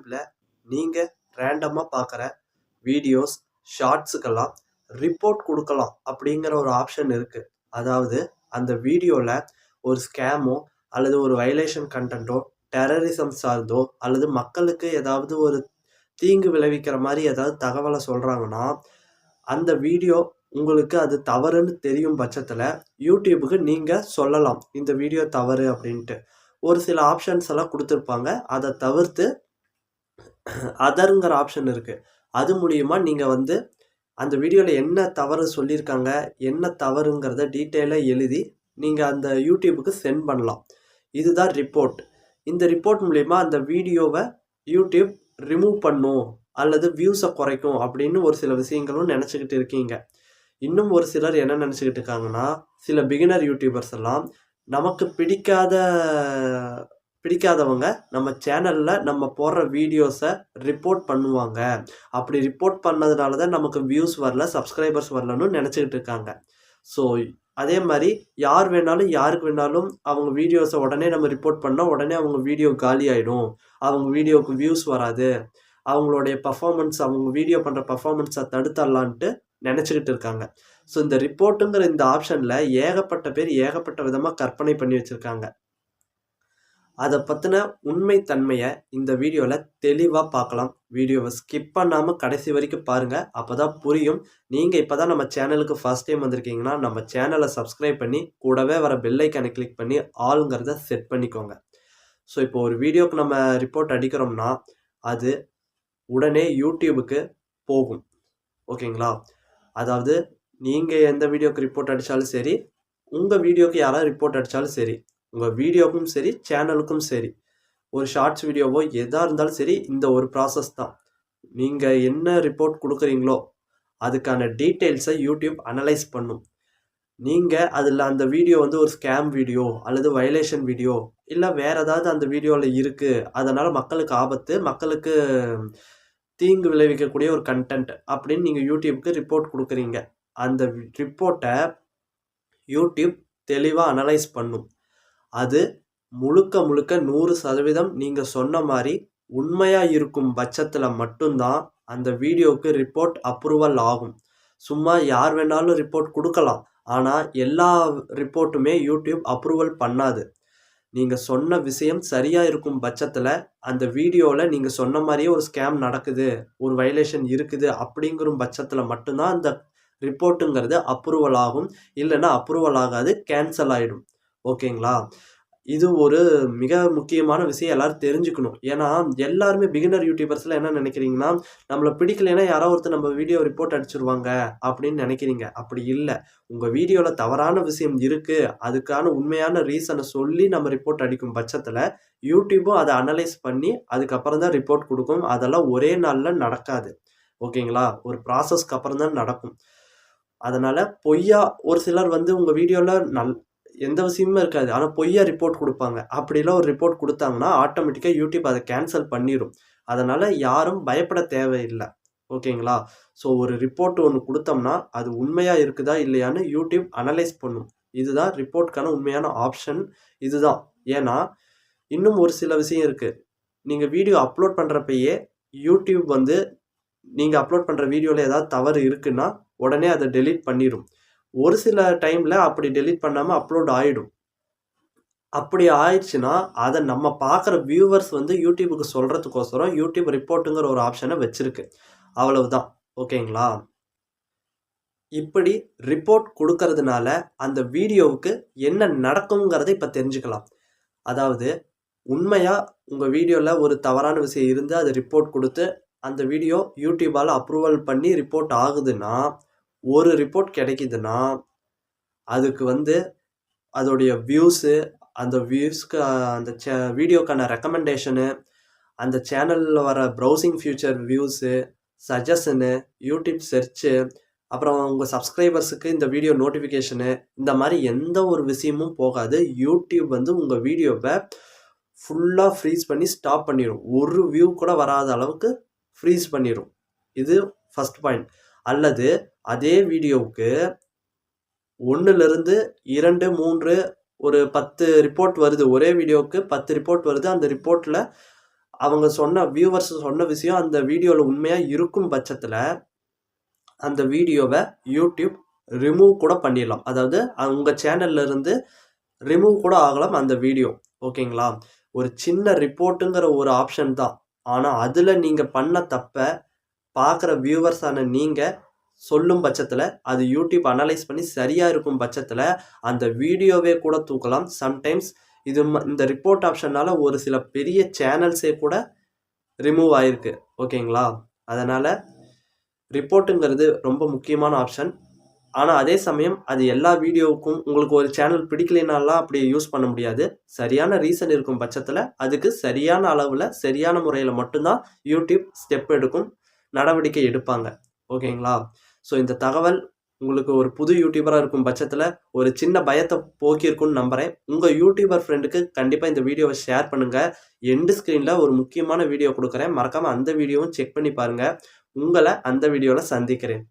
யூடியூப்பில் நீங்கள் ரேண்டமாக பார்க்குற வீடியோஸ் ஷார்ட்ஸுக்கெல்லாம் ரிப்போர்ட் கொடுக்கலாம் அப்படிங்கிற ஒரு ஆப்ஷன் இருக்குது. அதாவது அந்த வீடியோவில் ஒரு ஸ்கேமோ அல்லது ஒரு வயலேஷன் கண்டென்ட்டோ டெரரிசம் சார்ந்தோ அல்லது மக்களுக்கு ஏதாவது ஒரு தீங்கு விளைவிக்கிற மாதிரி ஏதாவது தகவலை சொல்கிறாங்கன்னா அந்த வீடியோ உங்களுக்கு அது தவறுன்னு தெரியும் பட்சத்தில் யூடியூபுக்கு நீங்கள் சொல்லலாம் இந்த வீடியோ தவறு அப்படின்ட்டு. ஒரு சில ஆப்ஷன்ஸ் எல்லாம் கொடுத்துருப்பாங்க. அதை தவிர்த்து அதருங்கிற ஆப்ஷன் இருக்குது. அது மூலிமா நீங்கள் வந்து அந்த வீடியோவில் என்ன தவறு சொல்லியிருக்காங்க, என்ன தவறுங்கிறத டீட்டெயிலாக எழுதி நீங்கள் அந்த யூடியூபுக்கு சென்ட் பண்ணலாம். இதுதான் ரிப்போர்ட். இந்த ரிப்போர்ட் மூலிமா அந்த வீடியோவை யூடியூப் ரிமூவ் பண்ணும் அல்லது வியூஸை குறைக்கும் அப்படின்னு ஒரு சில விஷயங்களும் நினச்சிக்கிட்டு இருக்கீங்க. இன்னும் ஒரு சிலர் என்ன நினச்சிக்கிட்டு இருக்காங்கன்னா, சில பிகினர் யூடியூபர்ஸ் எல்லாம் நமக்கு பிடிக்காதவங்க நம்ம சேனலில் நம்ம போடுற வீடியோஸை ரிப்போர்ட் பண்ணுவாங்க. அப்படி ரிப்போர்ட் பண்ணதுனால தான் நமக்கு வியூஸ் வரல, சப்ஸ்கிரைபர்ஸ் வரலன்னு நினச்சிக்கிட்டு இருக்காங்க. ஸோ அதே மாதிரி யார் வேணாலும் யாருக்கு வேணாலும் அவங்க வீடியோஸை உடனே நம்ம ரிப்போர்ட் பண்ணால் உடனே அவங்க வீடியோ காலி ஆகிடும், அவங்க வீடியோவுக்கு வியூஸ் வராது, அவங்களுடைய பர்ஃபார்மன்ஸ் அவங்க வீடியோ பண்ணுற பர்ஃபார்மன்ஸை தடுத்துடலான்ட்டு நினச்சிக்கிட்டு இருக்காங்க. ஸோ இந்த ரிப்போர்ட்டுங்கிற இந்த ஆப்ஷனில் ஏகப்பட்ட பேர் ஏகப்பட்ட விதமாக கற்பனை பண்ணி வச்சுருக்காங்க. அதை பற்றின உண்மைத்தன்மையை இந்த வீடியோவில் தெளிவாக பார்க்கலாம். வீடியோவை ஸ்கிப் பண்ணாமல் கடைசி வரைக்கும் பாருங்கள். அப்போ தான் புரியும். நீங்கள் இப்போ தான் நம்ம சேனலுக்கு ஃபர்ஸ்ட் டைம் வந்திருக்கீங்கன்னா நம்ம சேனலை சப்ஸ்கிரைப் பண்ணி கூடவே வர பெல் ஐக்கானை கிளிக் பண்ணி ஆளுங்கிறத செட் பண்ணிக்கோங்க. ஸோ இப்போ ஒரு வீடியோவுக்கு நம்ம ரிப்போர்ட் அடிக்கிறோம்னா அது உடனே யூடியூபுக்கு போகும். ஓகேங்களா? அதாவது நீங்கள் எந்த வீடியோக்கு ரிப்போர்ட் அடித்தாலும் சரி, உங்கள் வீடியோக்கு யாராவது ரிப்போர்ட் அடித்தாலும் சரி, உங்கள் வீடியோவுக்கும் சரி சேனலுக்கும் சரி, ஒரு ஷார்ட்ஸ் வீடியோவோ எதாக இருந்தாலும் சரி, இந்த ஒரு ப்ராசஸ் தான். நீங்கள் என்ன ரிப்போர்ட் கொடுக்குறீங்களோ அதுக்கான டீட்டெயில்ஸை யூடியூப் அனலைஸ் பண்ணும். நீங்கள் அதில் அந்த வீடியோ வந்து ஒரு ஸ்கேம் வீடியோ அல்லது வயலேஷன் வீடியோ இல்லை வேறு ஏதாவது அந்த வீடியோவில் இருக்குது, அதனால் மக்களுக்கு ஆபத்து, மக்களுக்கு தீங்கு விளைவிக்கக்கூடிய ஒரு கண்டென்ட் அப்படின்னு நீங்கள் யூடியூப்க்கு ரிப்போர்ட் கொடுக்குறீங்க. அந்த ரிப்போர்ட்டை யூடியூப் தெளிவாக அனலைஸ் பண்ணும். அது முழுக்க 100% நீங்கள் சொன்ன மாதிரி உண்மையாக இருக்கும் பட்சத்தில் மட்டும்தான் அந்த வீடியோவுக்கு ரிப்போர்ட் அப்ரூவல் ஆகும். சும்மா யார் வேணாலும் ரிப்போர்ட் கொடுக்கலாம், ஆனால் எல்லா ரிப்போர்ட்டுமே யூடியூப் அப்ரூவல் பண்ணாது. நீங்கள் சொன்ன விஷயம் சரியாக இருக்கும் பட்சத்தில் அந்த வீடியோவில் நீங்கள் சொன்ன மாதிரியே ஒரு ஸ்கேம் நடக்குது, ஒரு வயலேஷன் இருக்குது அப்படிங்கிற பட்சத்தில் மட்டும்தான் அந்த ரிப்போர்ட்டுங்கிறது அப்ரூவல் ஆகும். இல்லைன்னா அப்ரூவல் ஆகாது, கேன்சல் ஆகிடும். ஓகேங்களா? இது ஒரு மிக முக்கியமான விஷயம் எல்லாரும் தெரிஞ்சுக்கணும். ஏன்னா எல்லாருமே பிகினர் யூடியூபர்ஸில் என்ன நினைக்கிறீங்கன்னா, நம்மளை பிடிக்கலைன்னா யாரோ ஒருத்தர் நம்ம வீடியோ ரிப்போர்ட் அடிச்சிருவாங்க அப்படின்னு நினைக்கிறீங்க. அப்படி இல்லை. உங்கள் வீடியோவில் தவறான விஷயம் இருக்குது, அதுக்கான உண்மையான ரீசனை சொல்லி நம்ம ரிப்போர்ட் அடிக்கும் பட்சத்தில் யூடியூப்பும் அதை அனலைஸ் பண்ணி அதுக்கப்புறம் தான் ரிப்போர்ட் கொடுக்கும். அதெல்லாம் ஒரே நாளில் நடக்காது. ஓகேங்களா? ஒரு ப்ராசஸ்க்கு அப்புறம் தான் நடக்கும். அதனால் பொய்யா ஒரு சிலர் வந்து உங்கள் வீடியோவில் எந்த விஷயமுமே இருக்காது, ஆனால் பொய்யா ரிப்போர்ட் கொடுப்பாங்க. அப்படிலாம் ஒரு ரிப்போர்ட் கொடுத்தாங்கன்னா ஆட்டோமேட்டிக்காக யூடியூப் அதை கேன்சல் பண்ணிடும். அதனால் யாரும் பயப்பட தேவையில்லை. ஓகேங்களா? ஸோ ஒரு ரிப்போர்ட் ஒன்று கொடுத்தோம்னா அது உண்மையாக இருக்குதா இல்லையான்னு யூடியூப் அனலைஸ் பண்ணும். இதுதான் ரிப்போர்ட்டுக்கான உண்மையான ஆப்ஷன். இதுதான். ஏன்னா இன்னும் ஒரு சில விஷயம் இருக்குது. நீங்கள் வீடியோ அப்லோட் பண்ணுறப்பயே யூடியூப் வந்து நீங்கள் அப்லோட் பண்ணுற வீடியோவில் ஏதாவது தவறு இருக்குன்னா உடனே அதை டெலீட் பண்ணிடும். ஒரு சில டைமில் அப்படி டெலீட் பண்ணாமல் அப்லோட் ஆகிடும். அப்படி ஆயிடுச்சுன்னா அதை நம்ம பார்க்குற வியூவர்ஸ் வந்து யூடியூபுக்கு சொல்கிறதுக்கோசரம் யூடியூப் ரிப்போர்ட்டுங்கிற ஒரு ஆப்ஷனை வச்சுருக்கு. அவ்வளவுதான். ஓகேங்களா? இப்படி ரிப்போர்ட் கொடுக்கறதுனால அந்த வீடியோவுக்கு என்ன நடக்குங்கிறத இப்போ தெரிஞ்சுக்கலாம். அதாவது உண்மையாக உங்கள் வீடியோவில் ஒரு தவறான விஷயம் இருந்து அதை ரிப்போர்ட் கொடுத்து அந்த வீடியோ யூடியூபால் அப்ரூவல் பண்ணி ரிப்போர்ட் ஆகுதுன்னா, ஒரு ரிப்போர்ட் கிடைக்குதுன்னா அதுக்கு வந்து அதோடைய வியூஸு, அந்த வியூஸ்க்கு அந்த வீடியோக்கான ரெக்கமெண்டேஷனு, அந்த சேனலில் வர browsing future views, suggestion, YouTube search, அப்புறம் உங்கள் சப்ஸ்கிரைபர்ஸுக்கு இந்த வீடியோ நோட்டிஃபிகேஷனு, இந்த மாதிரி எந்த ஒரு விஷயமும் போகாது. யூடியூப் வந்து உங்கள் வீடியோவை ஃபுல்லாக ஃப்ரீஸ் பண்ணி ஸ்டாப் பண்ணிடும். ஒரு வியூ கூட வராத அளவுக்கு ஃப்ரீஸ் பண்ணிடும். இது ஃபஸ்ட் பாயிண்ட். அல்லது அதே வீடியோவுக்கு 1லிருந்து 2, 3 ஒரு 10 ரிப்போர்ட் வருது. ஒரே வீடியோவுக்கு 10 ரிப்போர்ட் வருது. அந்த ரிப்போர்ட்டில் அவங்க சொன்ன வியூவர்ஸ் சொன்ன விஷயம் அந்த வீடியோவில் உண்மையாக இருக்கும் பட்சத்தில் அந்த வீடியோவை யூடியூப் ரிமூவ் கூட பண்ணிடலாம். அதாவது உங்கள் சேனல்ல இருந்து ரிமூவ் கூட ஆகலாம் அந்த வீடியோ. ஓகேங்களா? ஒரு சின்ன ரிப்போர்ட்டுங்கிற ஒரு ஆப்ஷன் தான். ஆனால் அதில் நீங்கள் பண்ண தப்பை பார்க்குற வியூவர்ஸான நீங்கள் சொல்லும் பட்சத்தில் அது யூடியூப் அனலைஸ் பண்ணி சரியாக இருக்கும் பட்சத்தில் அந்த வீடியோவே கூட தூக்கலாம். சம்டைம்ஸ் இந்த ரிப்போர்ட் ஆப்ஷனால் ஒரு சில பெரிய சேனல்ஸே கூட ரிமூவ் ஆகிருக்கு. ஓகேங்களா? அதனால் ரிப்போர்ட்டுங்கிறது ரொம்ப முக்கியமான ஆப்ஷன். ஆனால் அதே சமயம் அது எல்லா வீடியோவுக்கும் உங்களுக்கு ஒரு சேனல் பிடிக்கலைனாலாம் அப்படி யூஸ் பண்ண முடியாது. சரியான ரீசன் இருக்கும் பட்சத்தில் அதுக்கு சரியான அளவில் சரியான முறையில் மட்டும்தான் யூடியூப் ஸ்டெப் எடுக்கும், நடவடிக்கை எடுப்பாங்க. ஓகேங்களா? ஸோ இந்த தகவல் உங்களுக்கு ஒரு புது யூடியூபராக இருக்கும் பட்சத்தில் ஒரு சின்ன பயத்தை போக்கியிருக்குன்னு நம்புகிறேன். உங்கள் யூடியூபர் ஃப்ரெண்டுக்கு கண்டிப்பாக இந்த வீடியோவை ஷேர் பண்ணுங்கள். எண்டு ஸ்க்ரீனில் ஒரு முக்கியமான வீடியோ கொடுக்குறேன். மறக்காமல் அந்த வீடியோவும் செக் பண்ணி பாருங்கள். உங்களை அந்த வீடியோவில் சந்திக்கிறேன்.